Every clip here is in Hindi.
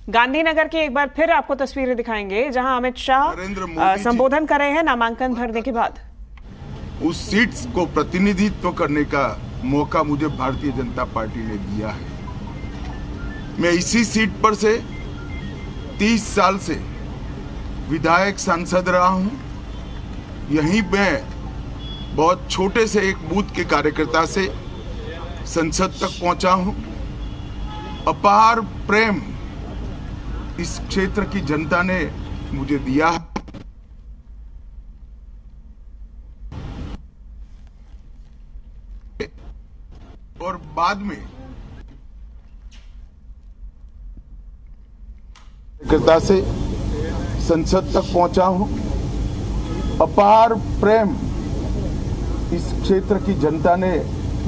गांधीनगर की एक बार फिर आपको तस्वीरें दिखाएंगे जहां अमित शाह संबोधन कर रहे हैं नामांकन भरने के बाद। उस सीट को प्रतिनिधित्व करने का मौका मुझे भारतीय जनता पार्टी ने दिया है। मैं इसी सीट पर से 30 साल से विधायक सांसद रहा हूं। यहीं मैं बहुत छोटे से एक बूथ के कार्यकर्ता से संसद तक पहुंचा हूं। अपार प्रेम इस क्षेत्र की जनता ने मुझे दिया है। और बाद में कार्यकर्ता से संसद तक पहुंचा हूं। अपार प्रेम इस क्षेत्र की जनता ने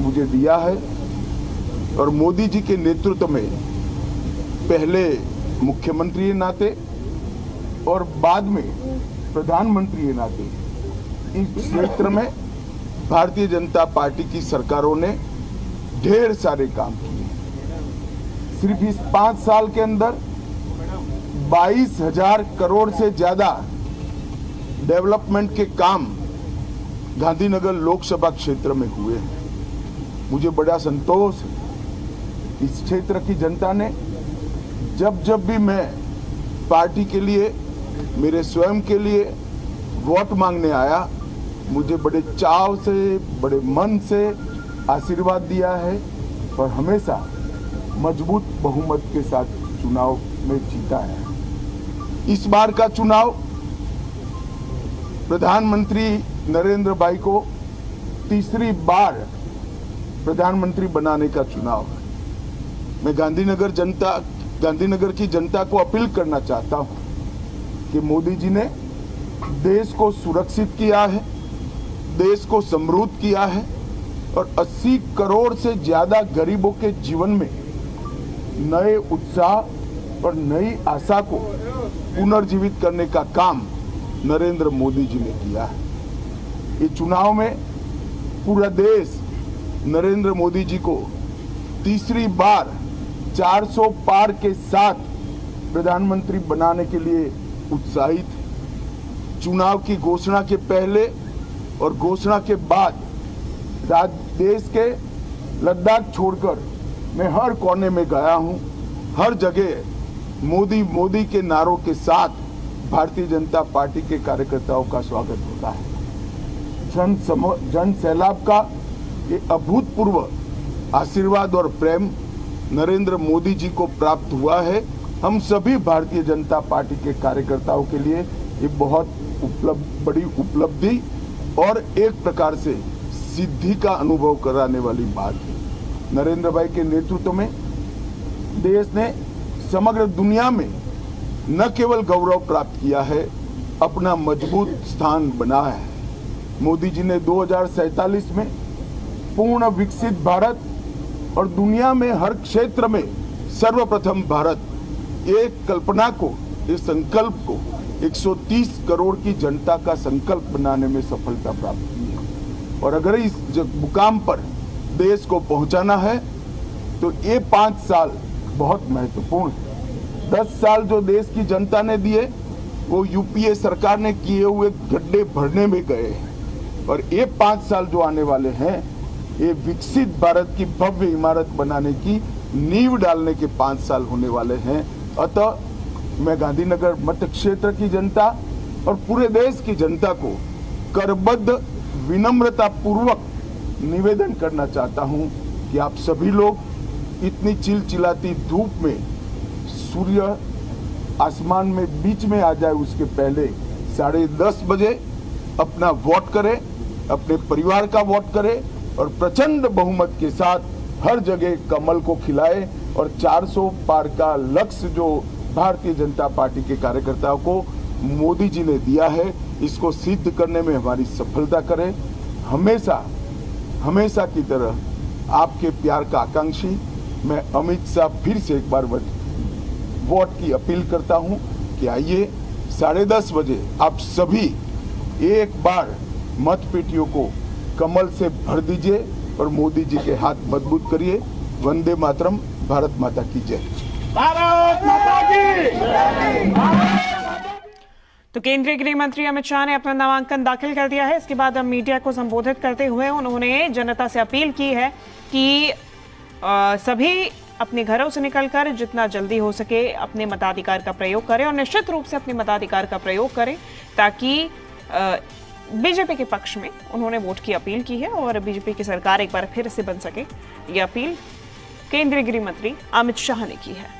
मुझे दिया है और मोदी जी के नेतृत्व में पहले मुख्यमंत्री के नाते और बाद में प्रधानमंत्री के नाते इस क्षेत्र में भारतीय जनता पार्टी की सरकारों ने ढेर सारे काम किए। सिर्फ इस 5 साल के अंदर 22,000 करोड़ से ज्यादा डेवलपमेंट के काम गांधीनगर लोकसभा क्षेत्र में हुए हैं। मुझे बड़ा संतोष है। इस क्षेत्र की जनता ने जब भी मैं पार्टी के लिए, मेरे स्वयं के लिए वोट मांगने आया, मुझे बड़े चाव से, बड़े मन से आशीर्वाद दिया है और हमेशा मजबूत बहुमत के साथ चुनाव में जीता है। इस बार का चुनाव प्रधानमंत्री नरेंद्र भाई को तीसरी बार प्रधानमंत्री बनाने का चुनाव है। मैं गांधीनगर की जनता को अपील करना चाहता हूं कि मोदी जी ने देश को सुरक्षित किया है, देश को समृद्ध किया है और 80 करोड़ से ज्यादा गरीबों के जीवन में नए उत्साह और नई आशा को पुनर्जीवित करने का काम नरेंद्र मोदी जी ने किया है। ये चुनाव में पूरा देश नरेंद्र मोदी जी को तीसरी बार 400 पार के साथ प्रधानमंत्री बनाने के लिए उत्साहित है। चुनाव की घोषणा के पहले और घोषणा के बाद देश के लद्दाख छोड़कर मैं हर कोने में गया हूं। हर जगह मोदी मोदी के नारों के साथ भारतीय जनता पार्टी के कार्यकर्ताओं का स्वागत होता है। जन सैलाब का ये अभूतपूर्व आशीर्वाद और प्रेम नरेंद्र मोदी जी को प्राप्त हुआ है। हम सभी भारतीय जनता पार्टी के कार्यकर्ताओं के लिए ये बहुत बड़ी उपलब्धि और एक प्रकार से सिद्धि का अनुभव कराने वाली बात है। नरेंद्र भाई के नेतृत्व में देश ने समग्र दुनिया में न केवल गौरव प्राप्त किया है, अपना मजबूत स्थान बनाया है। मोदी जी ने 2047 में पूर्ण विकसित भारत और दुनिया में हर क्षेत्र में सर्वप्रथम भारत, एक कल्पना को, इस संकल्प को 130 करोड़ की जनता का संकल्प बनाने में सफलता प्राप्त की है। और अगर इस मुकाम पर देश को पहुंचाना है तो ये 5 साल बहुत महत्वपूर्ण है। 10 साल जो देश की जनता ने दिए वो यूपीए सरकार ने किए हुए गड्ढे भरने में गए हैं और ये 5 साल जो आने वाले हैं ये विकसित भारत की भव्य इमारत बनाने की नींव डालने के 5 साल होने वाले हैं। अतः मैं गांधीनगर मत क्षेत्र की जनता और पूरे देश की जनता को करबद्ध विनम्रता पूर्वक निवेदन करना चाहता हूं कि आप सभी लोग इतनी चिलचिलाती धूप में सूर्य आसमान में बीच में आ जाए उसके पहले 10:30 बजे अपना वोट करें, अपने परिवार का वोट करें और प्रचंड बहुमत के साथ हर जगह कमल को खिलाए और 400 पार का लक्ष्य जो भारतीय जनता पार्टी के कार्यकर्ताओं को मोदी जी ने दिया है, इसको सिद्ध करने में हमारी सफलता करें। हमेशा की तरह आपके प्यार का आकांक्षी मैं अमित शाह फिर से एक बार वोट की अपील करता हूं कि आइए 10:30 बजे आप सभी एक बार मतपेटियों को कमल से भर दीजिए और मोदी जी के हाथ मजबूत करिए। वंदे मातरम। भारत माता की जय। भारत माता की तो केंद्रीय गृह मंत्री अमित शाह ने अपना नामांकन दाखिल कर दिया है। इसके बाद अब मीडिया को संबोधित करते हुए उन्होंने जनता से अपील की है कि सभी अपने घरों से निकलकर जितना जल्दी हो सके अपने मताधिकार का प्रयोग करें और निश्चित रूप से अपने मताधिकार का प्रयोग करें ताकि बीजेपी के पक्ष में उन्होंने वोट की अपील की है और बीजेपी की सरकार एक बार फिर से बन सके। ये अपील केंद्रीय गृह मंत्री अमित शाह ने की है।